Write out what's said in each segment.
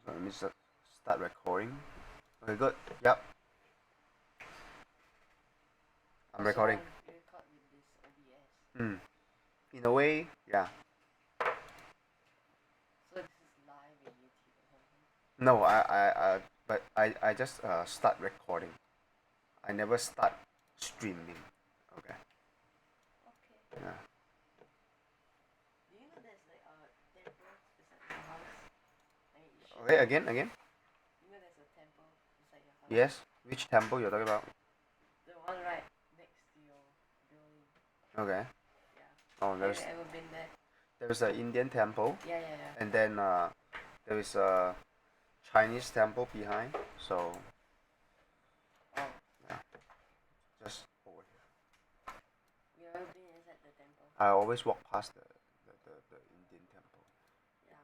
So let me just start recording. Okay, good. Yep, I'm recording. You record with this OBS. In a way, yeah. So this is live in YouTube or something. No, but I just start recording. I never start streaming. Okay. Okay. Yeah. Do you know there's like a temple beside your house? I mean, it should Okay, be. again. You know there's a temple beside your house? Yes. Which temple you're talking about? The one right next to your building. Okay. Yeah. Oh, Have you ever been there? there's an Indian temple, Yeah. and then there is a Chinese temple behind. So Oh. yeah, just over here. You ever been inside the temple? I always walk past the Indian temple. Yeah.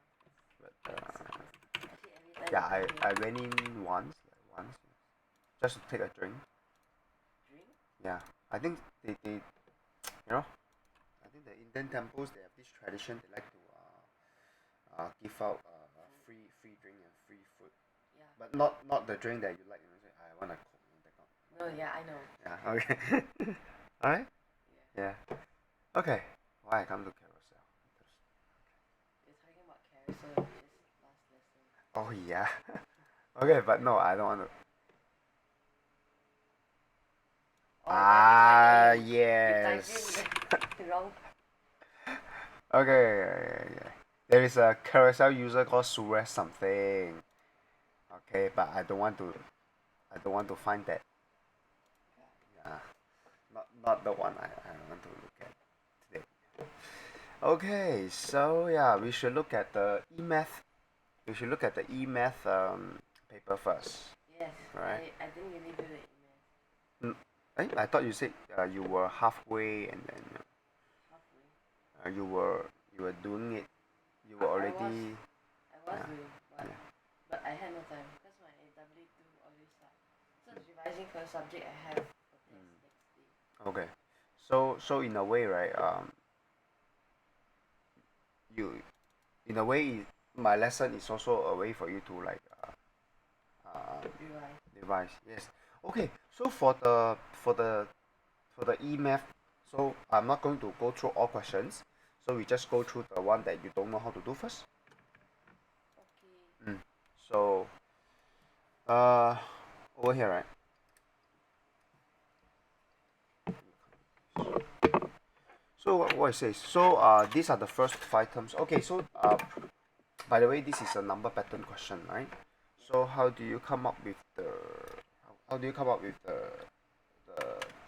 But Actually, every time yeah, you come I here. went in once, just to take a drink. Drink? Yeah, I think they you know, I think the Indian temples they have this tradition. They like to give out free drink and free food, Yeah. but not the drink that you like. You know, say I want a coke. You know, that kind. No, yeah, I know. Yeah. Okay. All right. Yeah. Yeah. Okay. Why I come to carousel? You're talking about carousel just last lesson. Oh yeah. Okay, but no, I don't want to. Oh, then you Yes. type in wrong. Okay. There is a carousel user called Suresh something. Okay, but I don't want to. I don't want to find that. Yeah, not the one I want to look at today. Okay, so yeah, we should look at the emath. We should look at the emath paper first, Yes, right? I didn't really do the email. I thought you said you were halfway and then Halfway. you were doing it. You were I was already yeah, doing, yeah. but I had no time because my W2 always start. So I was revising for a subject I have for test next day. Okay. So in a way, right? You in a way, my lesson is also a way for you to like Revise. revise. Yes. Okay. So for the emath, so I'm not going to go through all questions. So we just go through the one that you don't know how to do first. Okay. So uh, over here, right? So what it says? So these are the first five terms. Okay. So by the way, this is a number pattern question, right? So how do you come up with the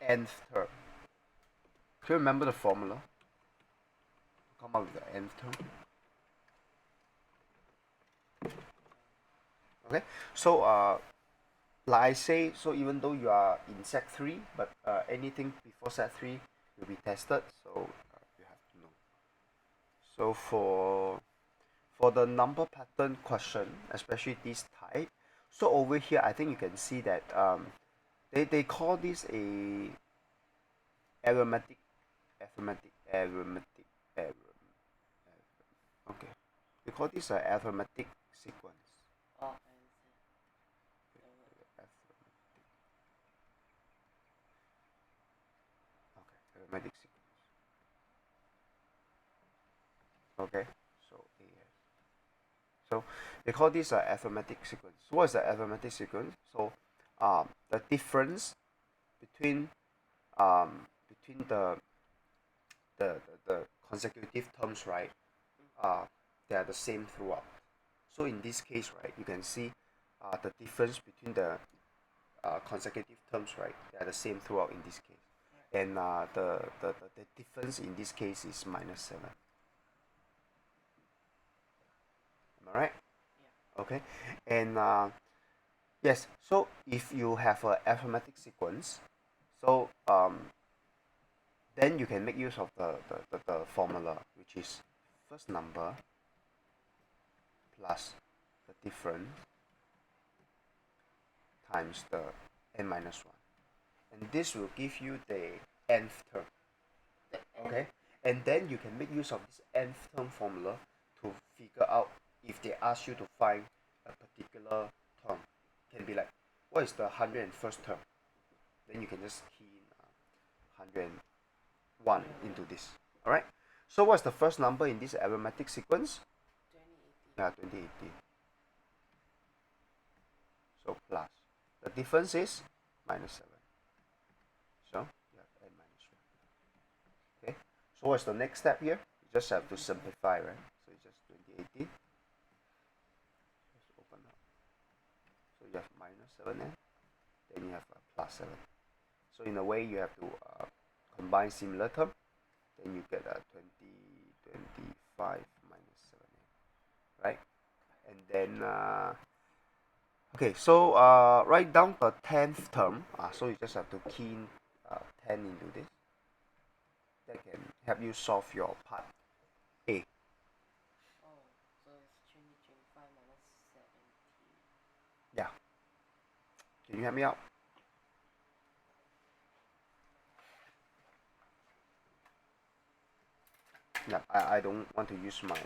nth term? Do you remember the formula to come up with the nth term? Okay. So like I say, so even though you are in Set 3, but anything before Set 3 will be tested, so you have to know. So for the number pattern question, especially this type, so over here I think you can see that they call this a arithmetic arithmetic arithmetic arithmetic. Okay, they call this a arithmetic sequence. Oh, I understand. Okay, arithmetic sequence. Okay, so AS. So they call this a arithmetic sequence. What is the arithmetic sequence? So the difference between between the consecutive terms, right? They are the same throughout. So in this case, right, you can see the difference between the consecutive terms, right? They are the same throughout in this case. And the difference in this case is -7. Am I right? Yeah. Okay. And yes, so if you have a arithmetic sequence, so then you can make use of the formula, which is first number plus the difference times the n minus 1. And this will give you the nth term. Okay? And then you can make use of this nth term formula to figure out if they ask you to find a particular term. It can be like, what is the 101st term? Then you can just key in 101 into this. Alright? So what's the first number in this arithmetic sequence? 2080. Yeah, 2080. So plus. The difference is minus 7. So yeah, and minus 1. Okay. So what's the next step here? You just have to simplify, right? So it's just 2080. Just open up. So you have minus 7 there. Then you have plus 7. So in a way, you have to combine similar term. Then you get 25 minus 7, right? And then okay, so write down the 10th term. So you just have to key in 10 into this. That can help you solve your part A. Oh, so it's 25 minus 70. Yeah. Can you help me out? Yeah, I don't want to use my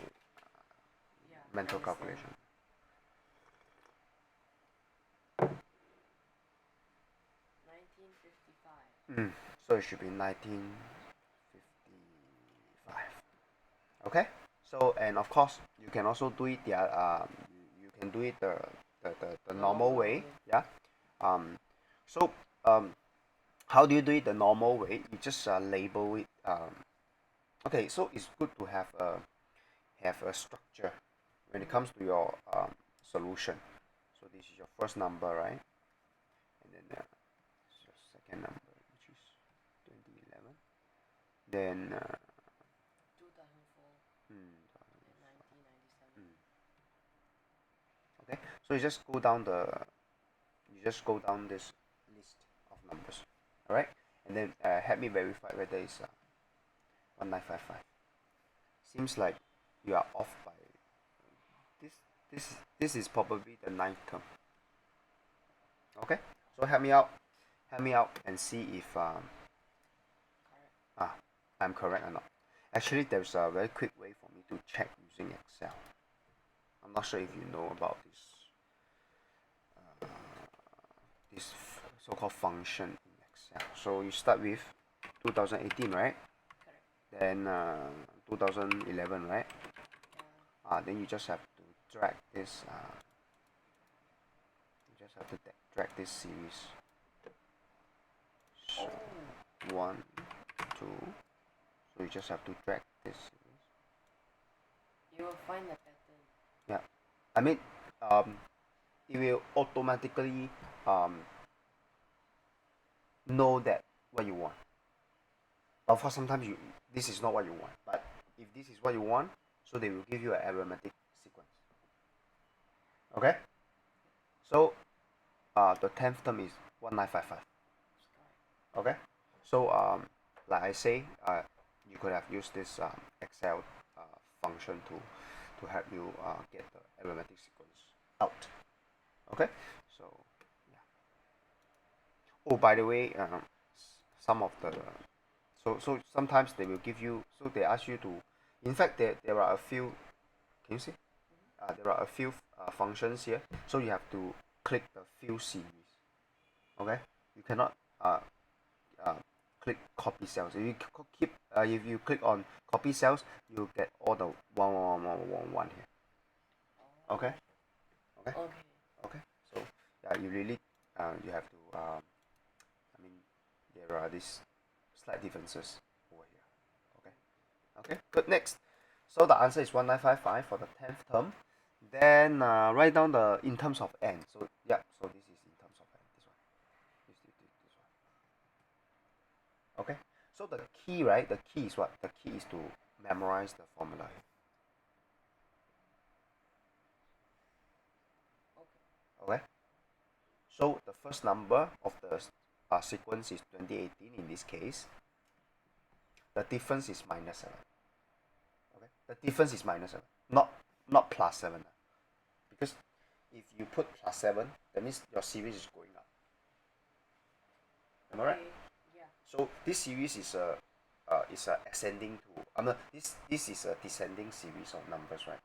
Yeah, mental understand. calculation. 1955. So it should be 1955. Okay. So and of course you can also do it you can do it the normal way. Yeah. So how do you do it the normal way? You just label it. Okay. So it's good to have a structure when it comes to your solution. So this is your first number, right? And then your second number, which is 2011. Then 2004 and 1997. Okay, so you just go down this list of numbers, all right, and then help me verify whether it's 1955. Seems like you are off by this. This is probably the ninth term. Okay, so help me out, and see if Correct. I'm correct or not. Actually, there's a very quick way for me to check using Excel. I'm not sure if you know about this so-called function in Excel. So you start with 2018, right? Correct. Then 2011, right? Yeah. Then you just have to drag this. You just have to drag this series. So 1, 2. So you just have to drag this series. You will find the pattern. Yeah, I mean, it will automatically know that what you want. Of course, sometimes this is not what you want, but if this is what you want, so they will give you an arithmetic sequence. Okay. So the 10th term is 1955. Okay. So like I say, you could have used this Excel function to help you get the arithmetic sequence out. Okay. So yeah. Oh, by the way, some of the so sometimes they will give you, so they ask you to, in fact there are a few, can you see, there are a few functions here, so you have to click the fill series. Okay, you cannot uh, click copy cells. If you if you click on copy cells, you get all the one here. Okay. Okay. Okay. Okay. So yeah, you really you have to I mean, there are these slight differences over here. Okay. Okay. Good. Next. So the answer is 1955 for the 10th term. Then write down the in terms of n. So yeah. So this is in terms of n. This one. This one. Okay. So the key, right? The key is what? The key is to memorize the formula. Okay. Okay. So the first number of the sequence is 2018 in this case. The difference is minus 7. Okay. The difference is minus 7, not plus 7. Because if you put plus 7, that means your series is going up. Am I right? Yeah. So this series is a ascending to this is a descending series of numbers, right?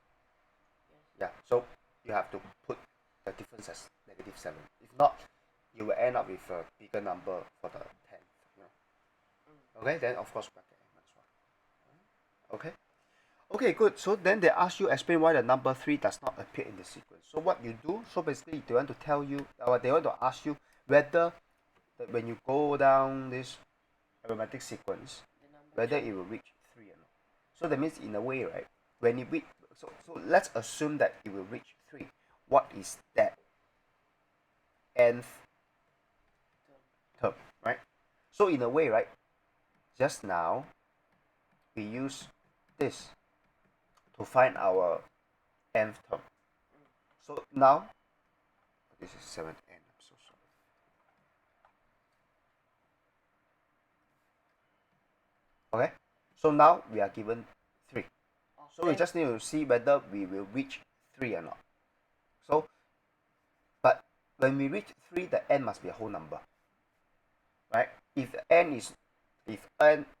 Yes. Yeah. So you have to put the difference as -7. If not, you will end up with a bigger number for the 10th. You know? Okay, then of course bracket n minus 1. Okay. Okay, good. So then they ask you explain why the number 3 does not appear in the sequence. So what you do, so basically they want to tell you, or they want to ask you whether that when you go down this arithmetic sequence, whether it will reach 3 or not. So that means in a way, right, when it reach, so let's assume that it will reach 3. What is that nth term, right? So in a way, right, just now we use this to find our nth term. So now this is 7n. I'm so sorry. Okay, so now we are given 3. So we just need to see whether we will reach 3 or not. So, but when we reach 3, the n must be a whole number, right? If n,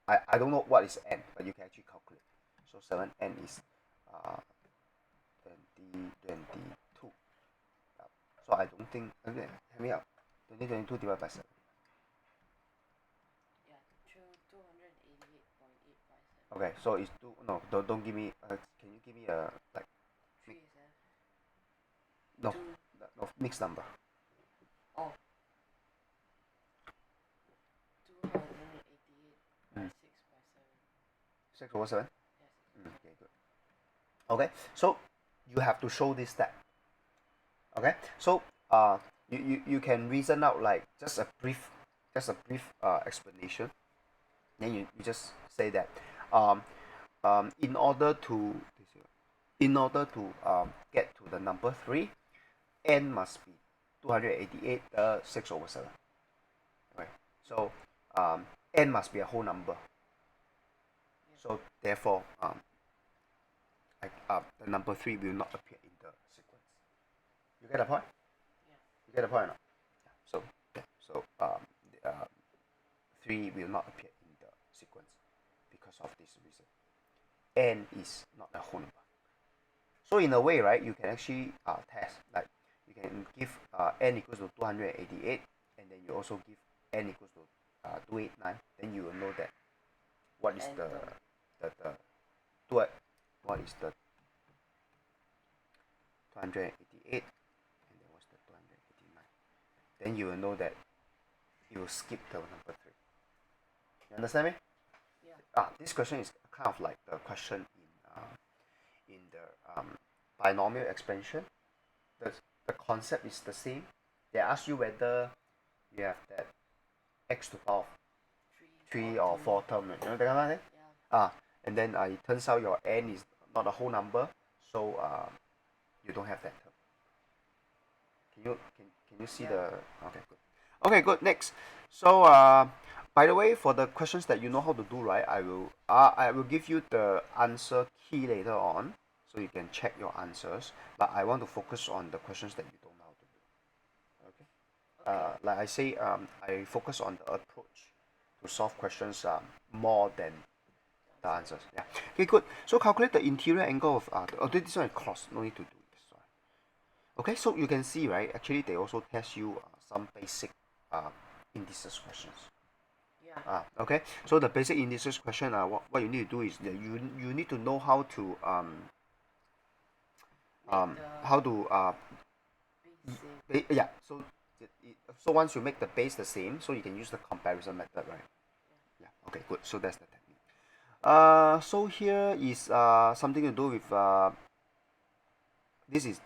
I don't know what is n, but you can actually calculate. So 7n is 22. So I don't think, okay, help me out. 22 divided by 7. Yeah, 288.857. Okay, so it's 2, no, don't give me, can you give me a, like, 3 is no, 2. no, mixed number. Oh. 288 by 6 by 7. 6 over 7? Yes. Okay, good. Okay, so you have to show this step. Okay, so you can reason out like just a brief explanation. Then you just say that um, in order to get to the number 3, n must be 288 6 over 7. Okay, so n must be a whole number. So therefore the number 3 will not appear in the sequence. You get the point? Yeah. You get the point or not? Yeah. So 3 will not appear in the sequence because of this reason. N is not a whole number. So in a way, right, you can actually test, like you can give n equals to 288, and then you also give n equals to 289. Then you will know that what is the what is the 288, and then what's the 289. Then you will know that you will skip the number 3. You understand me? Yeah. This question is kind of like the question in the binomial expansion. The concept is the same. They ask you whether you have that x to the power of 3 or 4 term, you know that kind of thing. Yeah. And then it turns out your n is not a whole number, so you don't have that term. Can you see the? Okay, good. Okay, good. Next. So by the way, for the questions that you know how to do, right, I will give you the answer key later on, so you can check your answers. But I want to focus on the questions that you don't know how to do. Okay. Like I say, I focus on the approach to solve questions more than the answers. Yeah. Okay, good. So calculate the interior angle of this one is cross. No need to do this one. Okay, so you can see, right? Actually, they also test you some basic indices questions. Yeah. Okay, so the basic indices question, what you need to do is that you need to know how to how to yeah. So once you make the base the same, so you can use the comparison method, right? Yeah. Okay, good. So that's the technique. So here is something to do with this is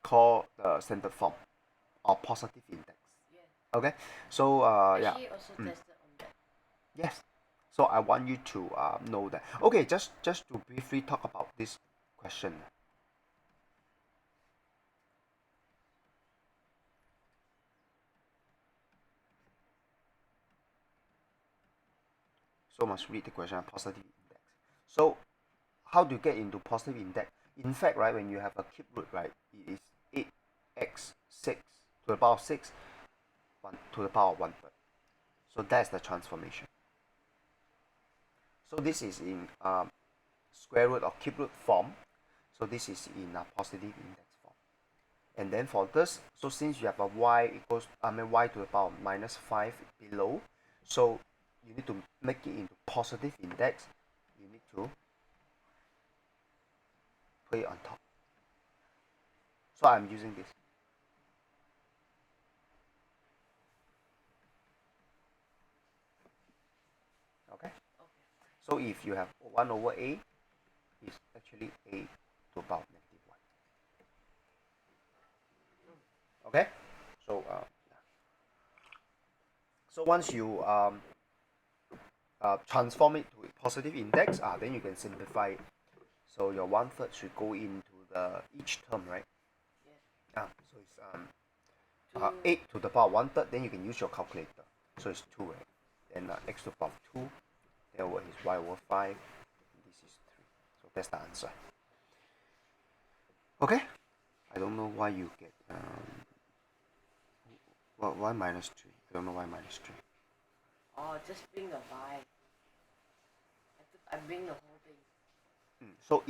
called the standard form or positive index. Yeah. Okay, so yeah. Actually, also tested on that. Yes. So I want you to know that. Okay, just to briefly talk about this question. So must read the question positive index. So how do you get into positive index? In fact, right, when you have a cube root, right, it is 8x6 to the power of 6, 1 to the power of 1/3. So that's the transformation. So this is in square root or cube root form. So this is in a positive index form. And then for this, so since you have a y equals, y to the power minus 5 below, so you need to make it into positive index. You need to put it on top. So I'm using this. Okay? So if you have 1 over a, is actually a to the power negative 1. Okay? So so once you transform it to a positive index, then you can simplify it. So your 1/3 should go into the each term, right? Yes. So it's 8 to the power 1/3, then you can use your calculator. So it's 2, right? Then x to the power 2, then over is y over 5, and this is 3. So that's the answer. Okay? I don't know why you get, why minus 3? I don't know why minus 3. Oh, just bring the y. I bring the whole thing. So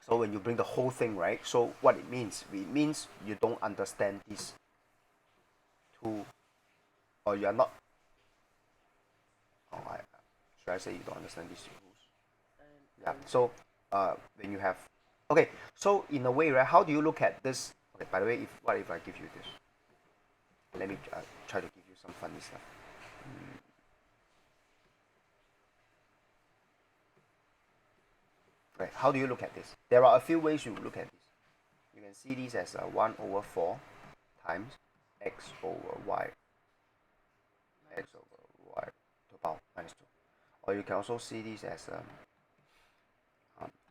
so when you bring the whole thing, right? So what it means you don't understand these two, or you are not. Should I say you don't understand these rules? Yeah. So when you have, okay. So in a way, right? How do you look at this? Okay. By the way, what if I give you this? Let me try to give you some funny stuff. Right. How do you look at this? There are a few ways you look at this. You can see this as 1 over 4 times x over y, x over y to the power minus 2. Or you can also see this as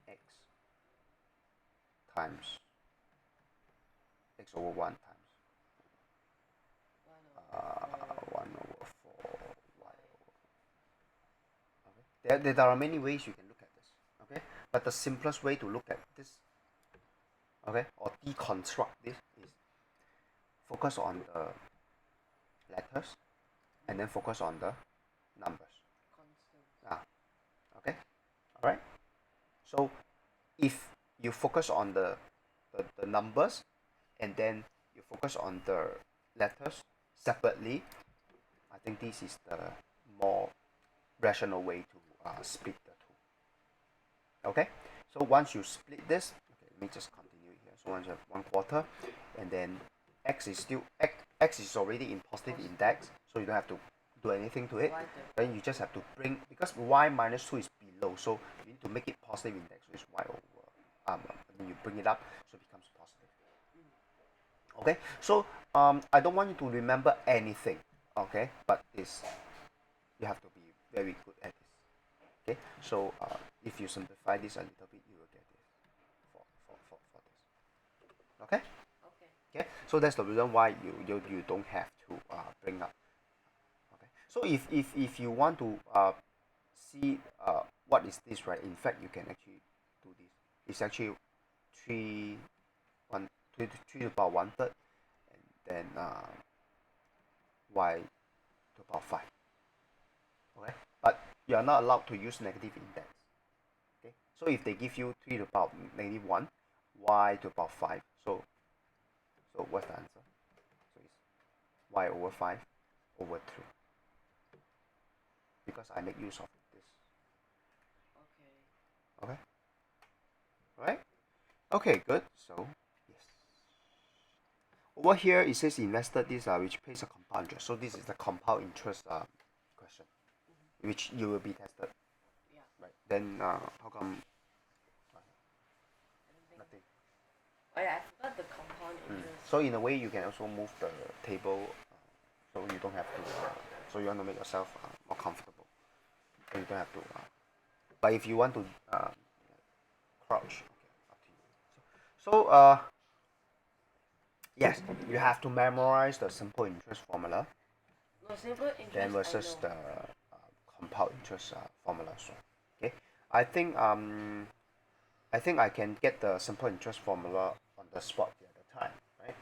x times x over 1 times 1 over 4 y over. Okay. There are many ways you can look at this. Okay, but the simplest way to look at this, okay, or deconstruct this is focus on the letters and then focus on the numbers. Okay, all right. So if you focus on the numbers and then you focus on the letters separately, I think this is the more rational way to split the two. Okay, so once you split this, okay, let me just continue here. So once you have 1/4, and then x is already in positive index, so you don't have to do anything to it. Then you just have to bring, because y minus 2 is below, so you need to make it positive index, so it's y over. Then you bring it up, so it becomes positive. Okay, so I don't want you to remember anything. Okay, but you have to be very good at this. Okay, so if you simplify this a little bit, you will get this for this. Okay. Okay, so that's the reason why you don't have to bring up. Okay, so if you want to see what is this, right? In fact, you can actually do this. It's actually 3 1 3 to the power 1/3, and then y to the power 5. Okay, but you are not allowed to use negative index. Okay, so if they give you 3 to the power negative 1, y to the power 5, so what's the answer? So it's y over 5 over 3, because I make use of this. Okay, right? Okay, good. So yes, over here it says invested this which pays a compound interest. So this is the compound interest question, which you will be tested. Right. Then how come nothing? Oh yeah, I forgot the compound interest. So in a way, you can also move the table, so you don't have to. So you want to make yourself more comfortable, so you don't have to. But if you want to crouch, okay, up to you. So yes, you have to memorize the simple interest formula. No, simple interest. Then versus the compound interest formula. So okay, I think I can get the simple interest formula on the spot the other time, right?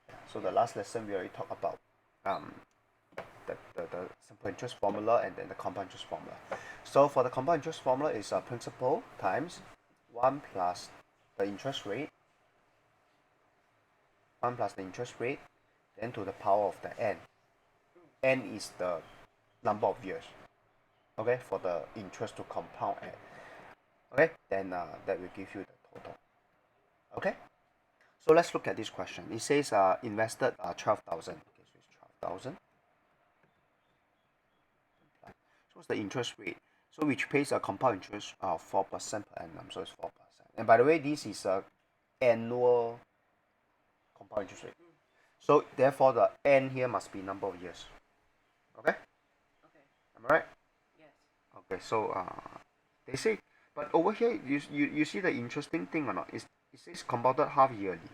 Yeah. So the last lesson we already talked about the simple interest formula and then the compound interest formula. So for the compound interest formula is principal times 1 plus the interest rate, then to the power of the n. N is the number of years, okay, for the interest to compound at. Okay, then that will give you the total. Okay, so let's look at this question. It says invested 12,000. Okay, so it's 12,000. So what's the interest rate? So which pays a compound interest of 4% per annum. So it's 4%. And by the way, this is a annual compound interest rate. So therefore, the n here must be number of years. Okay? Okay. Am I right? Yes. Okay. So they say, but over here you see the interesting thing or not? It says compounded half yearly.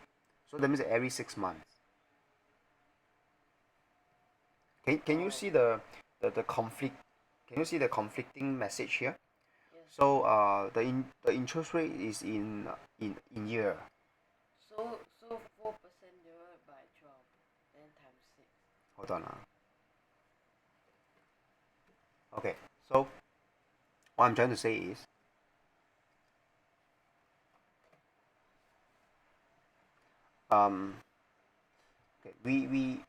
So that means every 6 months. Can you see the conflict? Can you see the conflicting message here? Yes. So the interest rate is in year. So 4% divided by 12, then times 6. Hold on. Okay. So what I'm trying to say is okay, we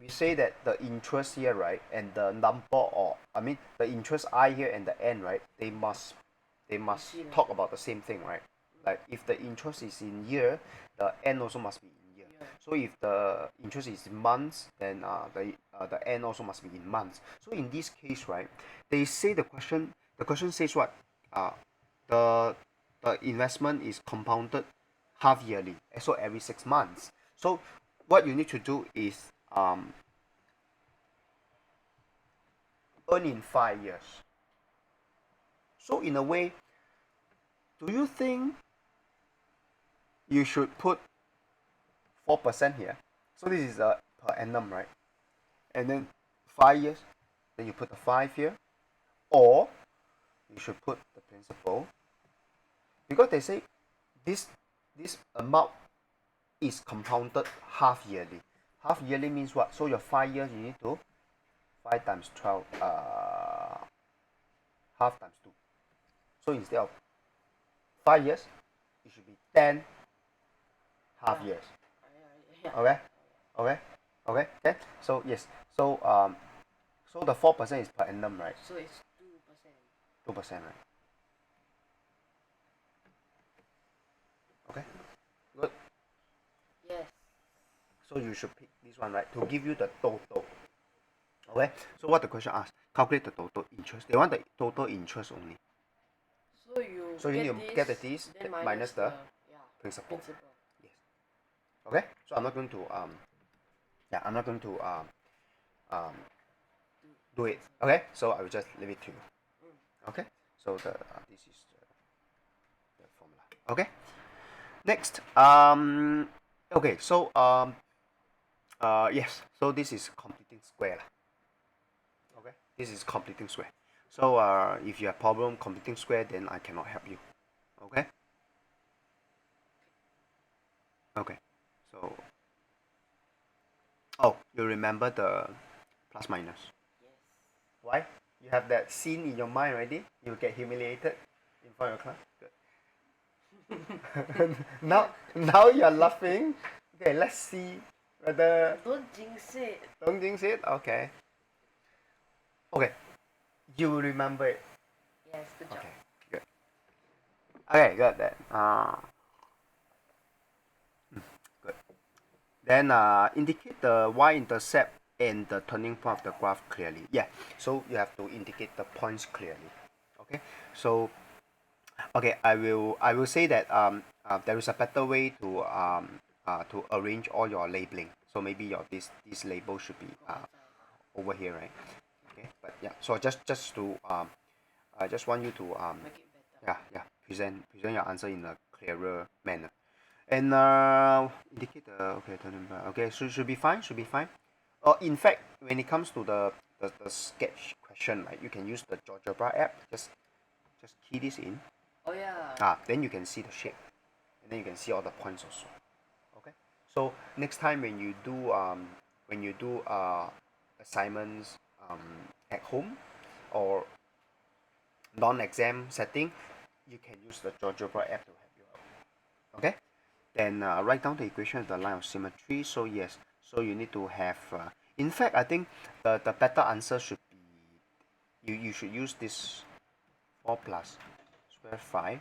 say that the interest here, right, and the number, or I mean the interest I here and the n, right, they must talk about the same thing, right? Like if the interest is in year, the n also must be in year. Yeah. So if the interest is in months, then the n also must be in months. So in this case, right, they say the question says what? The investment is compounded half yearly, so every 6 months. So what you need to do is earn in 5 years. So in a way, do you think you should put 4% here? So this is per annum, right? And then 5 years, then you put the 5 here, or you should put the principal, because they say this amount is compounded half yearly. Half yearly means what? So your 5 years you need to 5 times 12, half times 2. So instead of 5 years, it should be 10 half years. Okay? Okay? Okay? Okay? So yes. So the 4% is per annum, right? So it's 2%. 2%, right? Okay? Good. Yes. So you should pick this one, right? To give you the total. Okay? So what the question asks? Calculate the total interest. They want the total interest only. So you need to get this then minus the principal. Yes. Okay? So I'm not going to I'm not going to um do it. Okay? So I will just leave it to you. Okay? So this is the formula. Okay? Next, okay, so yes, so this is completing square. Okay, this is completing square. So if you have problem completing square, then I cannot help you. Okay. Okay. So oh, you remember the plus minus? Yes. Why? You have that scene in your mind already. You get humiliated in front of your class. Good. now you're laughing. Okay, let's see whether. Don't jinx it. Don't jinx it. Okay. Okay. You will remember it. Yes, good job. Okay. Good. Okay, got that. Good. Then indicate the y-intercept and the turning point of the graph clearly. Yeah. So you have to indicate the points clearly. Okay. So okay, I will say that there is a better way to arrange all your labeling. So maybe your this label should be over here, right? Okay. But yeah. So just to I just want you to Make it better. present your answer in a clearer manner. And indicate the turning point. Okay, so should be fine. In fact, when it comes to the sketch question, right, you can use the GeoGebra app. Just key this in. Oh yeah. Then you can see the shape, and then you can see all the points also. Okay. So next time when you do assignments at home or non-exam setting, you can use the GeoGebra app to help you out. Okay, then write down the equation of the line of symmetry. So yes, so you need to have in fact I think the better answer should be you should use this 4 plus square 5.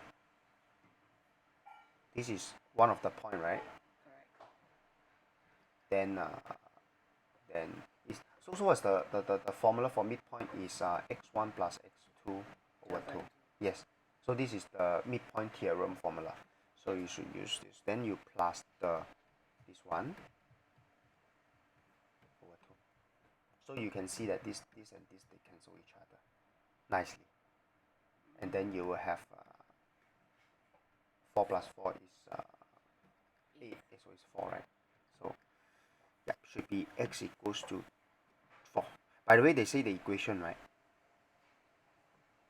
This is one of the point, right? Correct. Then then is so what's the formula for midpoint is x1 plus x2 over 2. Yes, so this is the midpoint theorem formula, so you should use this, then you plus this one over 2, so you can see that this and this they cancel each other nicely, and then you will have 4 plus 4 is 8, so it's 4, right? So yeah, should be x equals to 4. By the way, they say the equation, right?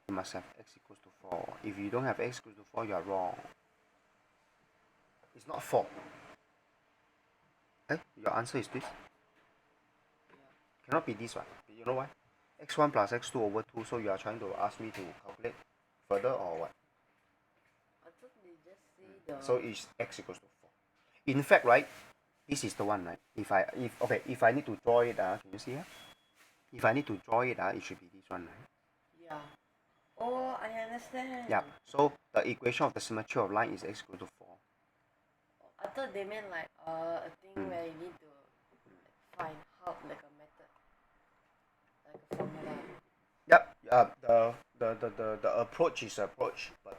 You must have x equals to 4. If you don't have x equals to 4, you are wrong. It's not 4. Your answer is this. Cannot be this one. You know why? x1 plus x2 over 2. So you are trying to ask me to calculate further or what? I thought they just say the. So it's x equals to 4. In fact, right? This is the one, right? If I need to draw it, can you see here? If I need to draw it, it should be this one, right? Yeah. Oh, I understand. Yeah. So the equation of the symmetry of line is x equal to 4. I thought they meant like a thing where you need to find how like a method, like a formula. Yep. The approach is approach, but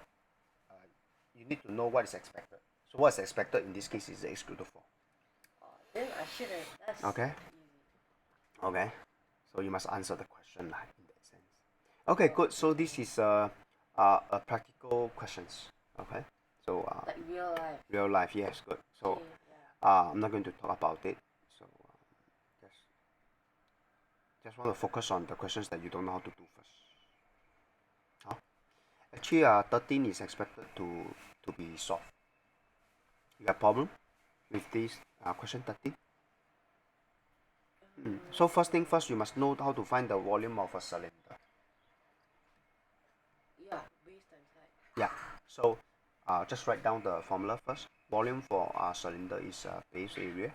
you need to know what is expected. So what's expected in this case is x equal to 4. Then I should have. That's Okay. easy. Okay. So you must answer the question like in that sense. Okay, good. So this is a practical questions. Okay. So Like real life. real life, yes, good. So Okay, yeah. I'm not going to talk about it. So just want to focus on the questions that you don't know how to do first. Actually, 13 is expected to be solved. You have problem with this question 13? So first thing first, you must know how to find the volume of a cylinder. Yeah, base times height. Yeah. So just write down the formula first. Volume for a cylinder is base area.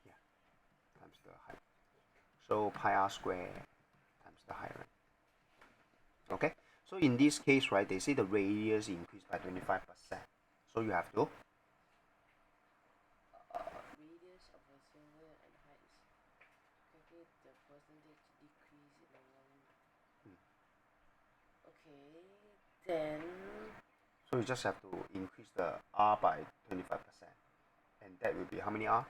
Yeah. Times the height. So pi r square times the height, right? Okay. So in this case, right, they say the radius increased by 25%. So you have to Radius of a cylinder and height is calculate the percentage decrease in the volume. Okay, then. so you just have to increase the r by 25%, and that will be how many r?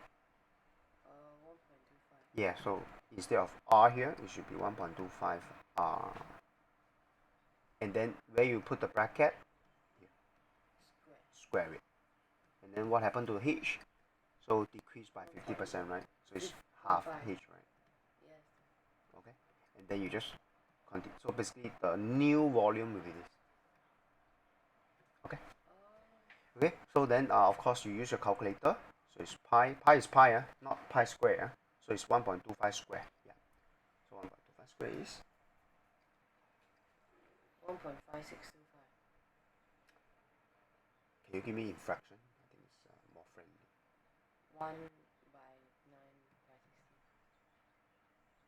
1.25. Yeah. So instead of r here, it should be 1.25 r. And then where you put the bracket, square it. And then what happened to h? So decrease by 50%, right? So it's half h, right? Yes. Okay. And then you just continue. So basically, the new volume will be this. Okay. Okay. So then, of course, you use your calculator. So it's pi. Pi is pi, not pi square. So it's 1.25 square. Yeah. So 1.25 square is 1.5625. Can you give me in fraction? I think it's more friendly. 1 by 9 by 16.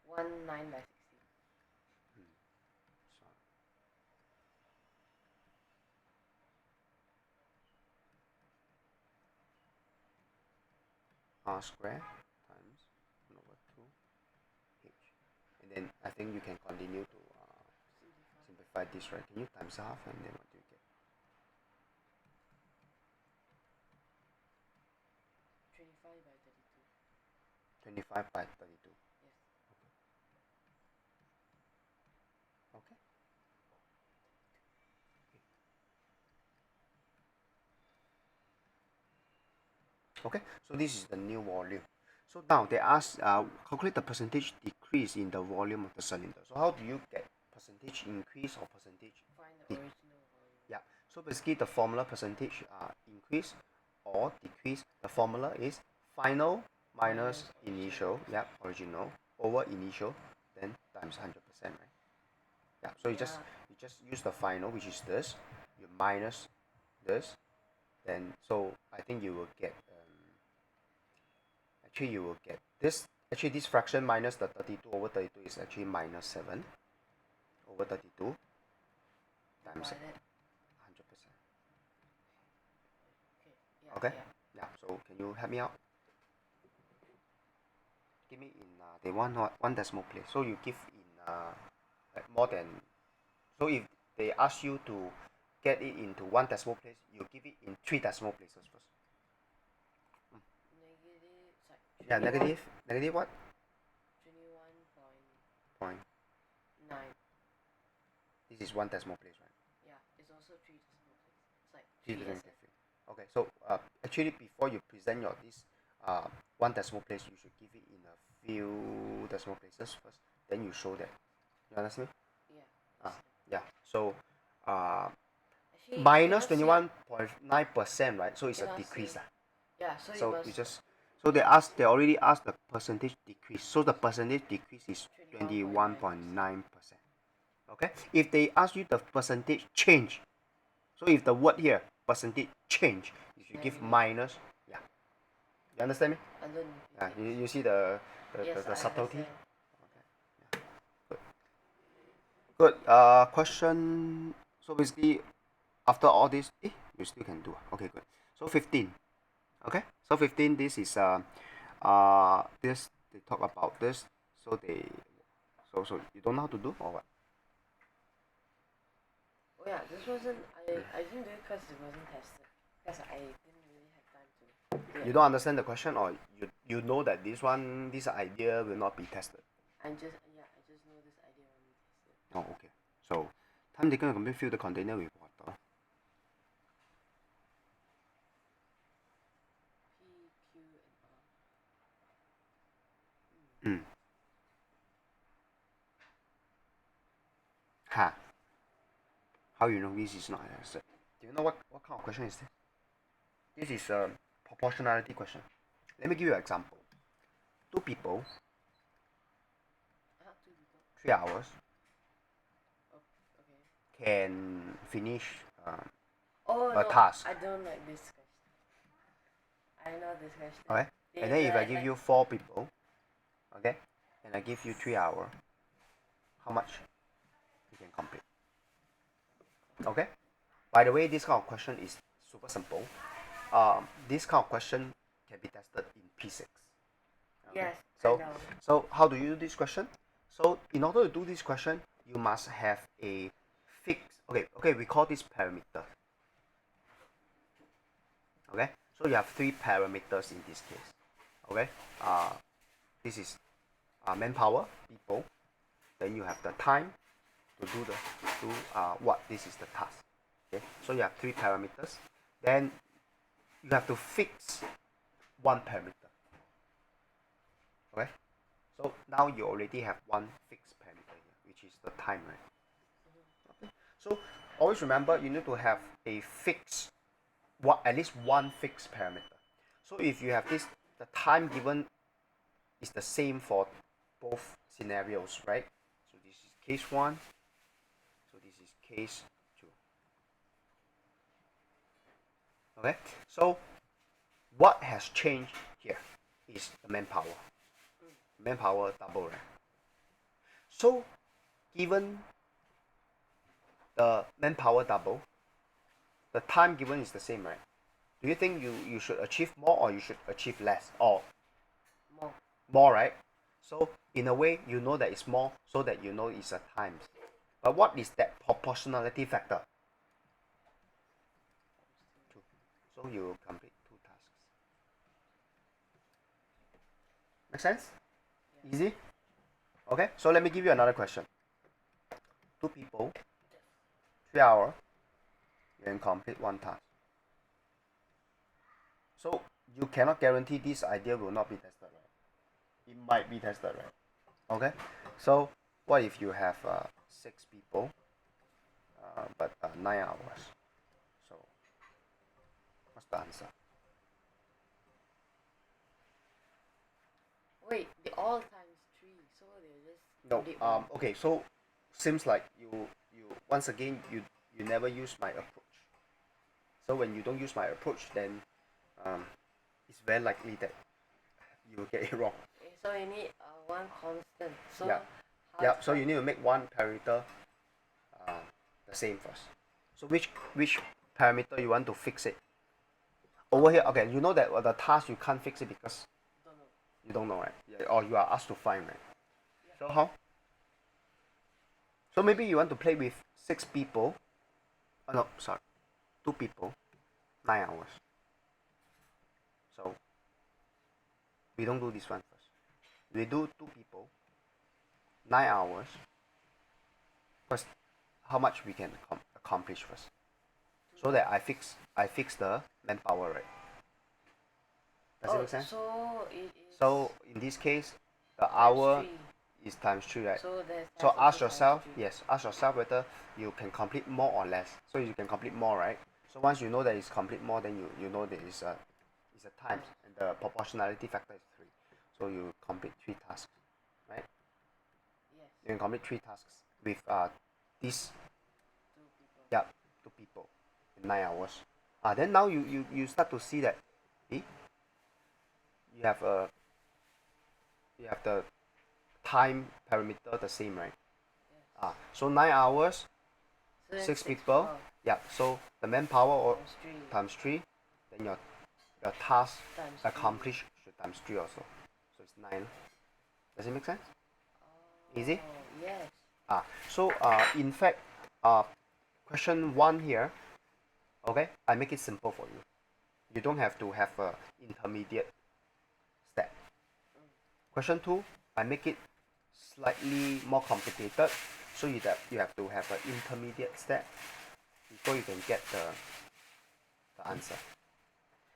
1 9 by 16. So r square times 1 over 2 h. And then I think you can continue to simplify this, right? Can you times half, and then what do you get? 25 by 32. 25 by 32. Yes. Okay. Okay. So this is the new volume. So now they ask calculate the percentage decrease in the volume of the cylinder. So how do you get percentage increase or percentage? Find the original volume. Yeah. So basically the formula percentage increase or decrease. The formula is final minus initial. Yeah, original over initial, then times 100%, right? Yeah. So you just use the final, which is this. You minus this, then so I think you will get actually you will get this. Actually, this fraction minus the 32 over 32 is actually minus 7 over 32 times 100%. Okay. Yeah. So can you help me out? Give me in they want one decimal place. So you give in like more than. So if they ask you to get it into one decimal place, you give it in 3 decimal places first. Yeah, negative what? 21.9. Point. This is one decimal place, right? Yeah, it's also 3 decimal places. It's like 3 3 decimal as place. Okay, so actually before you present your this one decimal place, you should give it in a few decimal places first. Then you show that. You understand me? Yeah. Yeah. So Actually, minus you cannot 21.9%, right? So it's a cannot decrease. see. Yeah, so you So must you just they already asked the percentage decrease. So the percentage decrease is 21.9%. Okay. If they ask you the percentage change, so if the word here percentage change, you should give minus. Yeah. You understand me? I don't. Yeah. You see the Yes, I subtlety. understand. Okay. Yeah. Good. Question. So basically, after all this, you still can do. Okay, good. So 15. Okay. So 15. This is this they talk about this. So they so you don't know how to do or what? Oh yeah, this wasn't. I didn't do it because it wasn't tested. Because I didn't really have time to do it. You don't understand the question, or you know that this idea will not be tested. I just know this idea won't be tested. Oh, okay. So time taken to complete fill the container with water. P, Q, and R. Ha. How you know this is not an answer? Do you know what kind of question is this? This is a proportionality question. Let me give you an example. Two people, 2 people. 3 hours, Oh, okay. can finish Oh a no, task. I don't like this question. I know this question. Okay. And then if I give you 4 people, okay, and I give you 3 hours, how much you can complete? Okay. By the way, this kind of question is super simple. This kind of question can be tested in P6. Okay? Yes. So I know. so how do you do this question? So in order to do this question, you must have a fixed. Okay. We call this parameter. Okay. So you have 3 parameters in this case. Okay. This is manpower, people. Then you have the time to do what this is the task. Okay. So you have 3 parameters. Then you have to fix one parameter. Okay. So now you already have one fixed parameter here, which is the time, right? Okay. So always remember you need to have a fixed at least one fixed parameter. So if you have this, the time given is the same for both scenarios, right? So this is case 1. So this is case 2. Okay. So what has changed here is the manpower. Manpower double, right? So given the manpower double, the time given is the same, right? Do you think you should achieve more or you should achieve less? Or more, right? So in a way, you know that it's more, so that you know it's a times. But what is that proportionality factor? 2. So you complete 2 tasks. Make sense? Easy? Okay, so let me give you another question. 2 people, 3 hours, you can complete 1 task. So you cannot guarantee this idea will not be tested, right? It might be tested, right? Okay, so what if you have 6 people, but 9 hours? So what's the answer? Wait, they all times 3, so they're just. No. Okay. So seems like you once again, you never use my approach. So when you don't use my approach, then it's very likely that you will get it wrong. Okay, so you need one constant. So Yeah. how Yeah. is So that? you need to make one parameter the same first. So which parameter you want to fix it? Over here, okay, you know that the task you can't fix it because Don't know. you don't know, right? Yeah, or you are asked to find, right? So how? So maybe you want to play with 6 people. Oh no, sorry, 2 people, 9 hours. So we don't do this one first. We do 2 people, 9 hours. First, how much we can accomplish first, so that I fix the manpower, right? Does it make sense? So it is. So in this case, the times hour 3. is times 3, right? So there's So also ask times yourself, 3. yes, ask yourself whether you can complete more or less. So you can complete more, right? So once you know that it's complete more, then you know that it's a times, and the proportionality factor is 3. So you complete 3 tasks, right? Yes. You can complete 3 tasks with these 2 people. yeah 2 people in 9 hours. Then now you start to see that, you have a you have the time parameter the same, right? Yes. So 9 hours, So then 6 people. Yeah. So the manpower or times 3. times 3, then your task Times 3. accomplished should times 3 also. So it's 9. Does it make sense? Easy? Yes. So in fact, question 1 here, okay, I make it simple for you. You don't have to have a intermediate step. Question 2, I make it slightly more complicated, so you have to have an intermediate step before you can get the answer.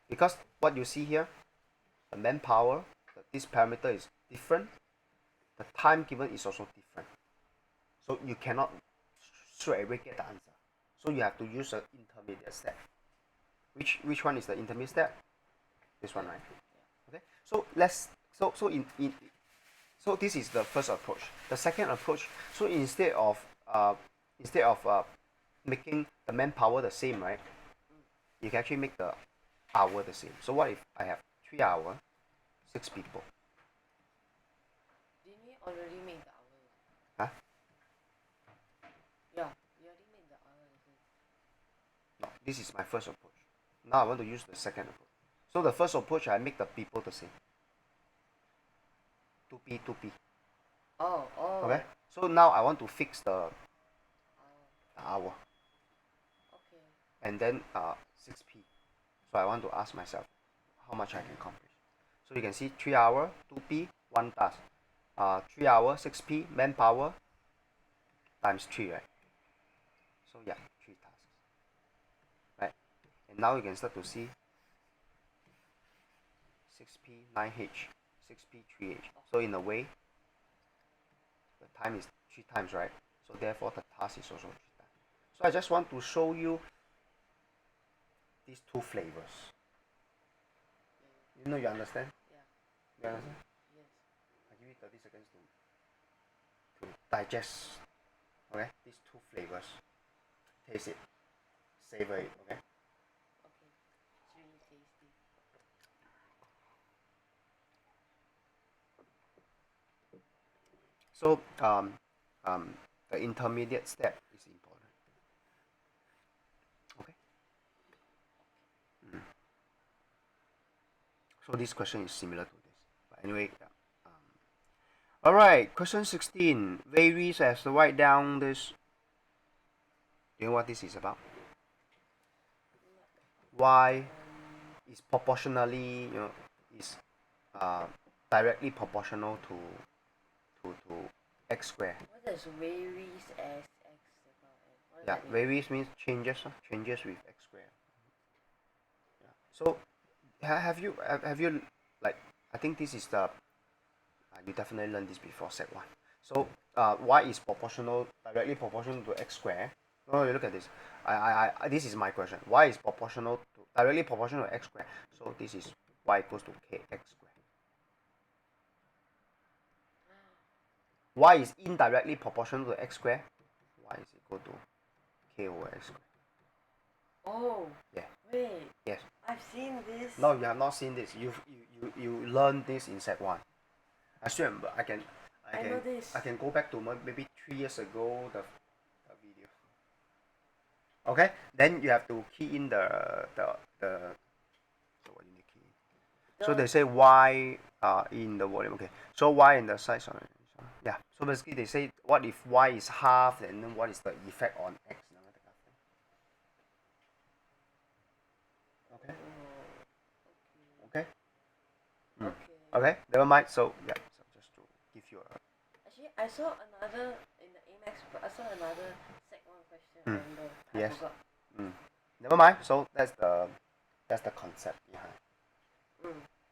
Because what you see here, the manpower, this parameter is different, the time given is also different. So you cannot straight away get the answer. So you have to use an intermediate step. Which one is the intermediate step? This one, right? Okay. So let's so this is the first approach. The second approach, so instead of making the manpower the same, right? You can actually make the hour the same. So what if I have 3 hours, 6 people? Didn't we already make the hour? Huh? Yeah, we already made the hour. No, this is my first approach. Now I want to use the second approach. So the first approach, I make the people the same. 2p, 2p. Oh. Okay. So now I want to fix the hour, Okay. and then 6p. So I want to ask myself how much I can accomplish. So you can see 3 hours, 2p, 1 task. 3 hours, 6p, manpower times 3, right? So yeah, 3 tasks, right? And now you can start to see 6p, 9h, 6p, 3h. So in a way, the time is 3 times, right? So therefore the task is also 3 times. So I just want to show you these 2 flavors. You know, you understand? Yeah. You understand? Yes. I give you 30 seconds to digest, okay, these 2 flavors. Taste it, savor it, okay? Okay. It's really tasty. So the intermediate step is important, okay? So this question is similar to this, but anyway, yeah. All right, question 16 varies as to write down this. Do you know what this is about? Y is proportionally, is directly proportional to x squared. What does varies as x about? What does Yeah, that mean? varies means changes with x squared. Yeah. So have you like, I think this is the you definitely learned this before sec 1. So y is directly proportional to x squared. No, you look at this. This is my question. Y is directly proportional to x squared. So this is y equals to kx squared. Y is indirectly proportional to x squared. Y is equal to KOS square. Oh. Yeah. Wait. Yes. I've seen this. No, you have not seen this. You learned this in Sec 1. I still remember. I know this. I can go back to maybe 3 years ago the video. Okay, then you have to key in the so what you need to key in. So they say y in the volume. Okay, so y in the size. Yeah. So basically they say what if y is half, and then what is the effect on x? Okay. Oh, Okay. okay. Okay. Never mind. So yeah. So just to give you a. Actually, I saw another in the Amex. I saw another Sec 1 question. I remember. Yes. I forgot. Never mind. So that's the concept behind.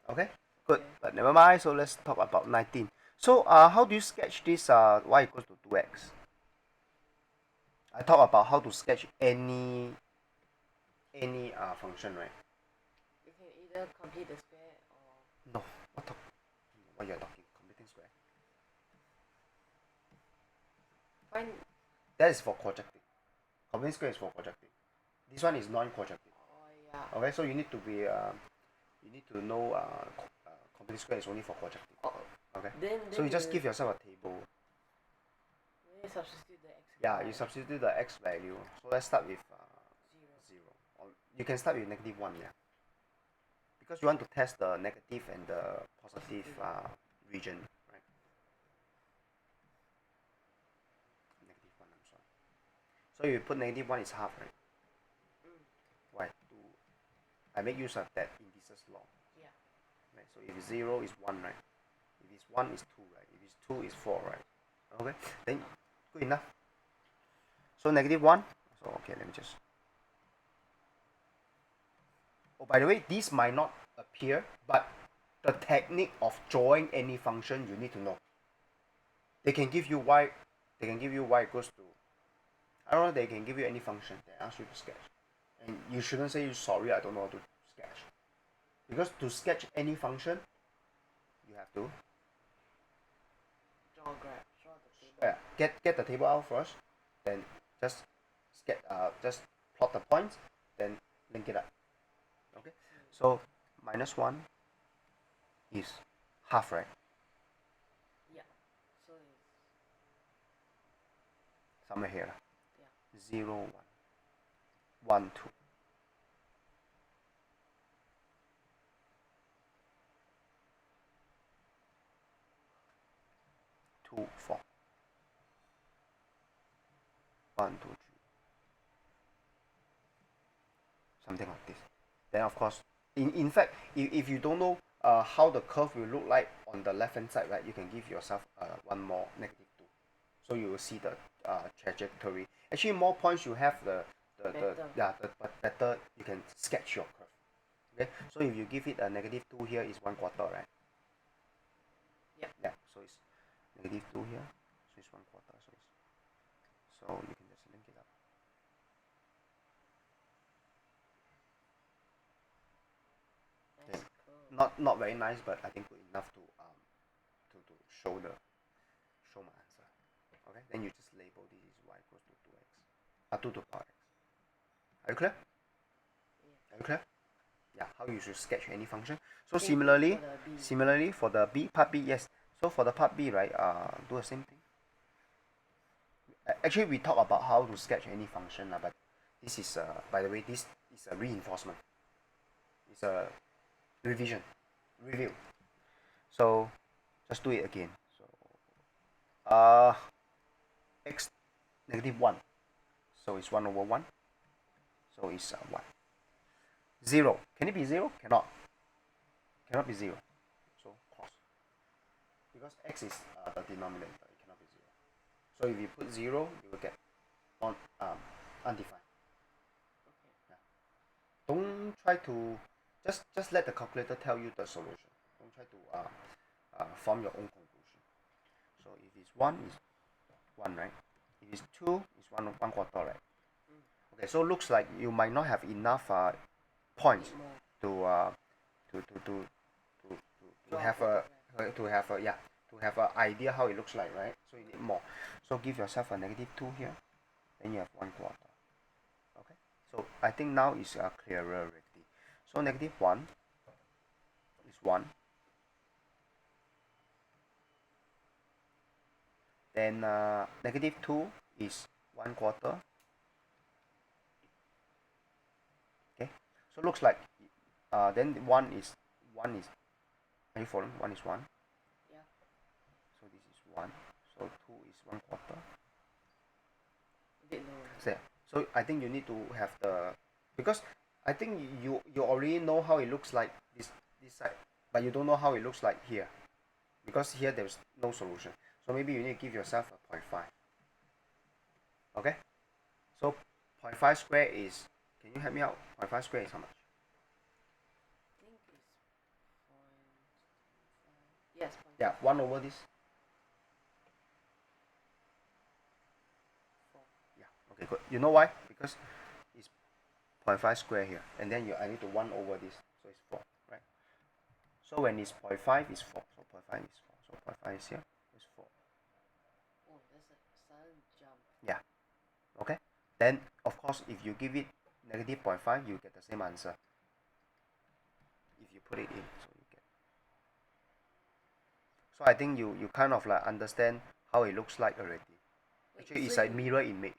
Okay. Good. Okay. But never mind. So let's talk about 19. So how do you sketch this y equals to 2x? I talk about how to sketch any function, right? You can either complete the square or. No. What you're talking? Completing square. Find. That is for quadratic. Completing square is for quadratic. This one is non-quadratic. Oh yeah. Okay, so you need to be you need to know completing square is only for quadratic. Oh. Okay. Then So you just give yourself a table. Then you substitute the x. Yeah, you substitute the x value. So let's start with 0. Or you can start with -1, yeah. Because you want to test the negative and the positive region, right? -1, I'm sorry. So you put -1 is half, right? Why? I make use of that indices law. Yeah. Right. So if 0 is 1, right? If it's 1 is 2, right? If it's 2 is 4, right? Okay. Then good enough. So -1. So okay, let me just. Oh, by the way, this might not appear, but the technique of drawing any function you need to know. They can give you y. They can give you y equals to. I don't know. They can give you any function. They ask you to sketch, and you shouldn't say sorry. I don't know how to sketch, because to sketch any function, you have to Draw the table. get the table out first, then just just plot the points, then link it up. Okay, so -1 is half, right? Yeah. So it's Somewhere here. yeah. 0 1 1 2. 2 4 1 2 3. Something like this. Then of course, in fact, if you don't know how the curve will look like on the left hand side, right, you can give yourself one more -2. So you will see the trajectory. Actually, more points you have, the better you can sketch your curve. Okay, so if you give it a -2 here is 1/4, right? Yep. Yeah. So it's -2 here, so it's 1/4. So you can just link it up. Nice. Cool. Not very nice, but I think good enough to show my answer. Okay, then you just label this is y equals to 2x, 2 to the power x. Are you clear? Yeah. Are you clear? Yeah, how you should sketch any function. So Same similarly for the B part B, yes. So for the part B, right, do the same thing. Actually, we talk about how to sketch any function, but this is by the way, this is a reinforcement. It's a review. So just do it again. So x -1. So it's 1/1. So it's 1. 0. Can it be 0? Cannot be 0. So cross. Because x is the denominator, it cannot be 0. So if you put 0, you will get undefined. Okay. Yeah. Don't try to just let the calculator tell you the solution. Don't try to form your own conclusion. So if it's 1, it's 1, right? If it's 2, it's 1/4, right? Okay, so looks like you might not have enough points to have an idea how it looks like, right? So you need more. So give yourself a -2 here, then you have 1/4. So I think now is clearer already. So negative 1 is 1. Then negative 2 is 1/4. Okay, so looks like then 1 is, are you following? 1 is 1. Yeah. So this is 1. So 2 is 1/4. A bit lower. So I think you need to have the, because I think you already know how it looks like this side, but you don't know how it looks like here, because here there's no solution. So maybe you need to give yourself a 0.5. Okay, so 0.5 square is, can you help me out? 0.5 square is how much? I think it's 0.5. Yes, 0.5. Yeah, 1 over this. 4. Yeah, okay, good. You know why? Because it's 0.5 square here, and then I need to 1 over this, so it's 4, right? So when it's 0.5 is 4, so 0.5 is 4, so 0.5 is here, it's 4. Oh, that's a sudden jump. Yeah, okay. Then of course if you give it negative 0.5, you get the same answer if you put it in. So you get, so I think you kind of like understand how it looks like already. Wait, Actually it's so like mirror image.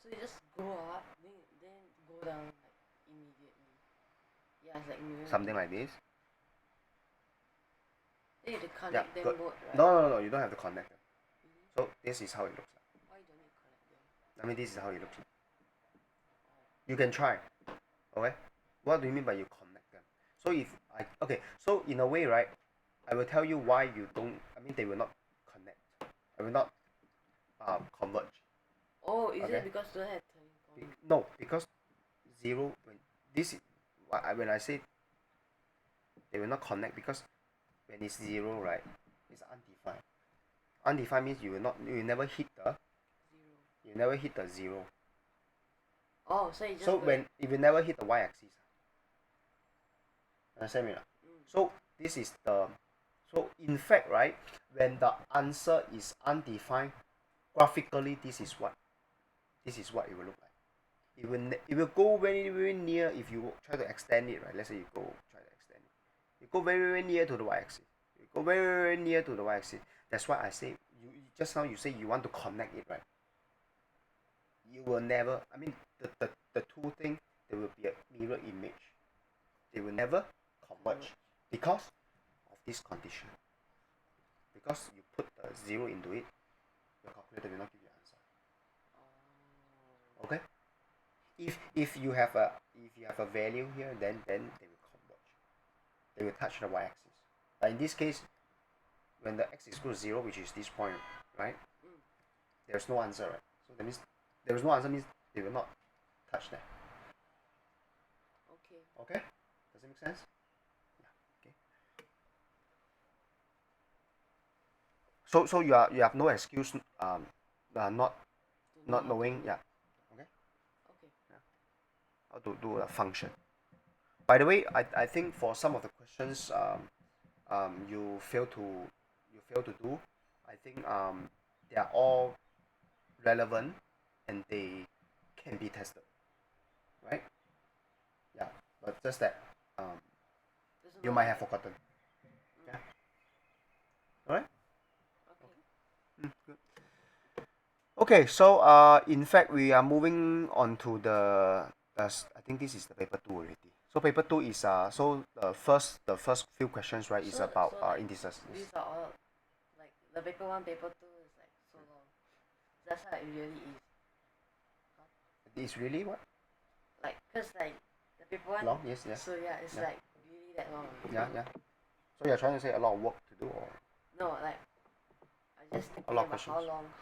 So you just go up, then go down like immediately. Yeah, it's like mirror Something image. like this. Then you have to Yeah, connect them good. both, right? No, you don't have to connect them. Really? So this is how it looks like. Why don't you connect them? I mean, this is how it looks like. Oh. You can try. Okay, what do you mean by you connect them? So if okay, so in a way, right, I will tell you why you don't, I mean they will not connect, I will not converge. Oh, is Okay, it because don't have turning point? no, because 0, when this when I say they will not connect, because when it's 0, right, it's undefined. Undefined means you will never hit the 0. you never hit the 0. Oh, so you just So go when it will never hit the y-axis. Understand me? Mm. So this is the, so in fact, right, when the answer is undefined, graphically this is what it will look like. It will go very very near if you try to extend it, right? Let's say you go try to extend it, you go very very near to the y-axis, you go very very near to the y-axis. That's why I say, you just now you say you want to connect it, right? You will never, I mean, the two things, there will be a mirror image, they will never converge because of this condition. Because you put the 0 into it, your calculator will not give you answer. Oh. Okay, if you have a value here, then they will converge, they will touch the y-axis. But in this case, when the x is equal to 0, which is this point, right, Mm. there's no answer, right? So that means there is no answer, means they will not touch that. Okay. Okay, does it make sense? Yeah. Okay, so you have no excuse not To know how to knowing. do Yeah. it. Okay, Okay. how to do a function. By the way, I think for some of the questions you fail to do, I think they are all relevant and they can be tested, right? Yeah, but just that Doesn't you know might how have to. forgotten. Mm. Yeah. All right. Okay. Good. Okay, so in fact we are moving on to the I think this is the paper 2 already. So paper 2 is so the first few questions, right, is about So like indices. these are all like the paper 1, paper 2 is like so long. That's how it really is. Huh? It's really what? Like, cause like the paper 1. Long? Yes, yes. So yeah, it's Yeah. like really that long. Yeah. So you're trying to say a lot of work to do, or No, like I just a thinking lot of about questions?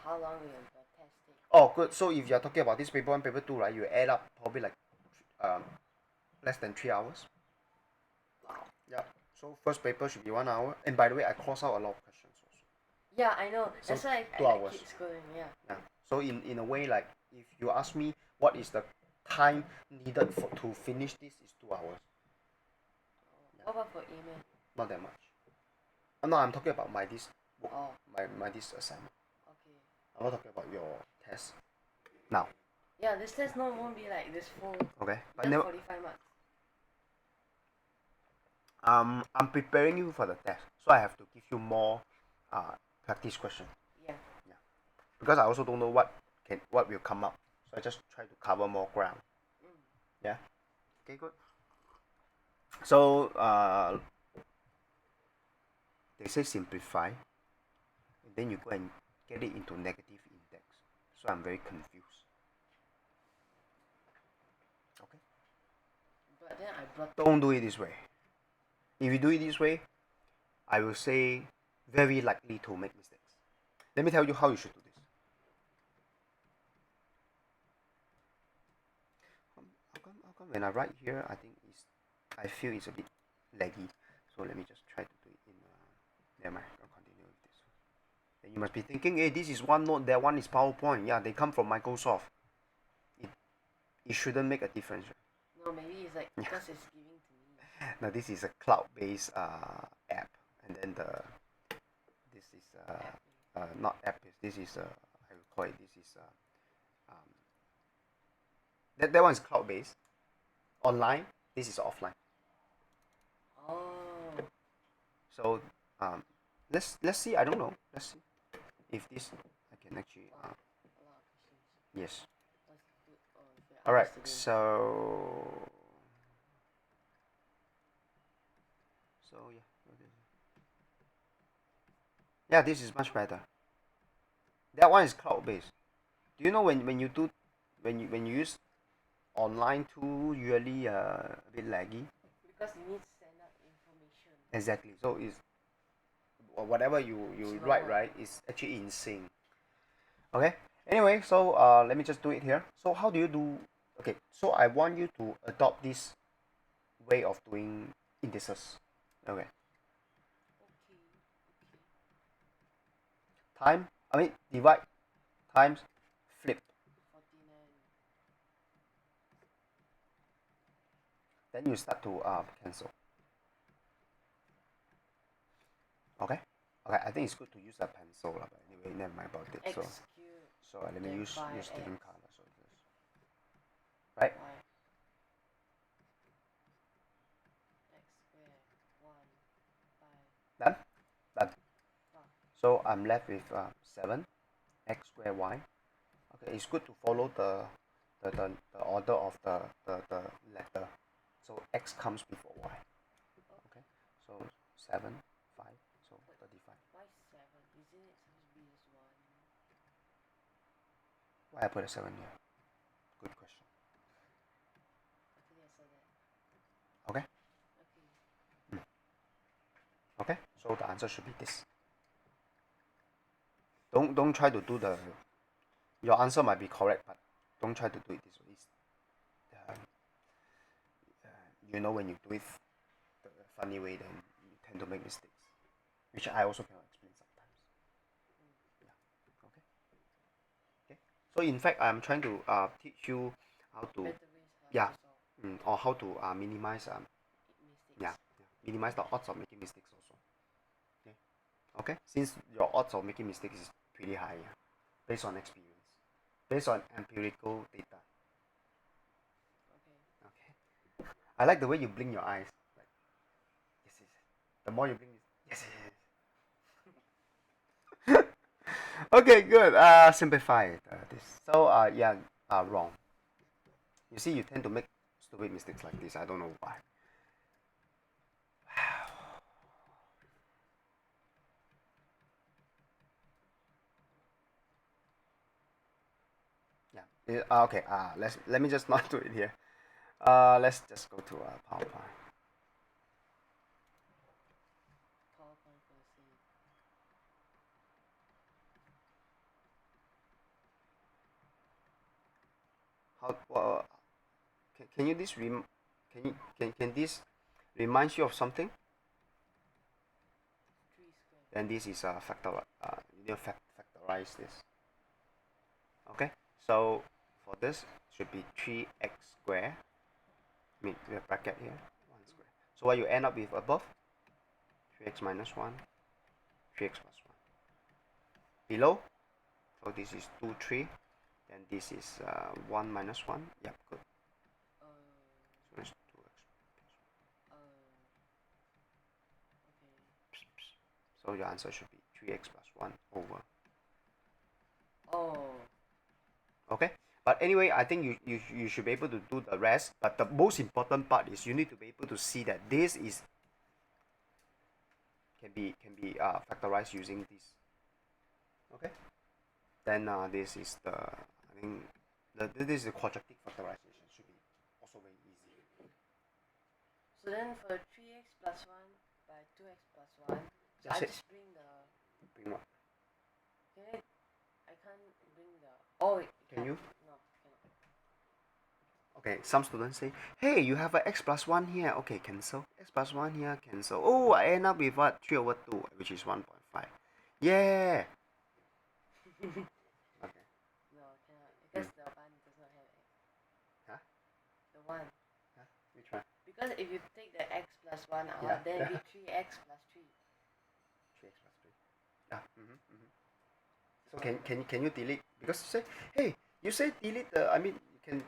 how long will the test take. Oh, good. So if you're talking about this paper 1, paper 2, right, you add up probably like um less than 3 hours. Wow. Yeah. So first paper should be 1 hour. And by the way, I cross out a lot of questions also. Yeah, I know. So That's why 2 I hours. keep scrolling. Yeah. Yeah. So in a way, like if you ask me what is the time needed to finish this, is 2 hours. What about for email? Not that much. No, I'm talking about my this book, Oh. my this assignment. Okay. I'm not talking about your test. Now, Yeah, this test won't be like this full. Okay, but Just never. 45 marks. I'm preparing you for the test, so I have to give you more practice question. Yeah. Because I also don't know what will come up, so I just try to cover more ground. Mm. Yeah. Okay, good. So they say simplify, and then you go and get it into negative index. So I'm very confused. Okay. But then I brought. Don't do it this way. If you do it this way, I will say very likely to make mistakes. Let me tell you how you should do this. How come when I write here, I feel it's a bit laggy. So let me just try to do it in. Never mind. I'll continue with this. And you must be thinking, hey, this is OneNote, that one is PowerPoint. Yeah, they come from Microsoft. It shouldn't make a difference. No, maybe it's like because it's giving to me. Now this is a cloud-based app, and then this is not app. This is I will call it. This is um, that one is cloud-based. Online. This is offline. Oh. So let's see. I don't know. Let's see if this I can actually. Wow. A lot of questions. Yes. Let's do. All right. So yeah. Yeah, this is much better. That one is cloud-based. Do you know when you do when you use online tool usually a bit laggy? Because you need to send out information. Exactly. So it's whatever you write, right, is actually in sync. Okay. Anyway, so let me just do it here. So how do you do? Okay. So I want you to adopt this way of doing indices. Okay. Okay. Time. I mean divide times flip. 49. Then you start to cancel. Okay. Okay. I think it's good to use a pencil, but anyway, never mind about it. X So cubed. let me Then use by different X. color. So this right. Y. X squared. 1 by Done. Done. 5. So I'm left with 7 x squared y. Okay, it's good to follow the order of the letter. So x comes before y. Okay, so 7, 5, so 35. Why 7? Isn't it supposed to be just 1? Why I put a 7 here? Good question. Actually, I saw that. Okay. Okay. Okay, so the answer should be this. Don't try to do the. Your answer might be correct, but don't try to do it this way. When you do it the funny way, then you tend to make mistakes, which I also cannot explain sometimes. Yeah. Okay. Okay. So in fact, I'm trying to teach you how to Better ways how yeah, to solve or how to minimize mistakes. yeah, minimize the odds of making mistakes also. Okay. Okay. Since your odds of making mistakes is pretty high, yeah, based on experience, based on empirical data. Okay. Okay. I like the way you blink your eyes. Like yes, yes. The more you blink, yes, yes, yes. Okay, good. Simplify this. So yeah, wrong. You see, you tend to make stupid mistakes like this. I don't know why. Yeah. Okay. Let me just not do it here. Let's just go to PowerPoint. PowerPoint for the sake. How? Can you this can this remind you of something? 3 squared. Then this is a factor. You need to factorize this. Okay. So for this should be 3x squared. I mean, we have bracket here. 1 square. So what you end up with above? 3x minus 1. 3x plus 1. Below, so this is 2, 3. and this is 1 minus 1. Yep, good. So it's 2x. Okay. So your answer should be 3x plus 1 over. Oh. Okay, but anyway, I think you should be able to do the rest, but the most important part is you need to be able to see that this is can be factorized using this. Okay, then this is the, I think this is the quadratic factorization, should be also very easy. So then for 3x plus 1 by 2x plus 1, so That's I it. just bring the, Bring what? can I can't bring the, oh wait, Can you? No, cannot. Okay, some students say, hey, you have a x plus 1 here. Okay, cancel. X plus 1 here, cancel. Oh, I end up with what? 3 over 2, which is 1.5. Yeah. Okay. No, cannot, because the 1 does not have x. Huh? The 1. Huh? Which one? Because if you take the x plus 1 out, Yeah, then yeah. it'll be 3x plus 3. 3x plus 3. Yeah. So can you delete? Because you say, hey, you say delete the, I mean, you can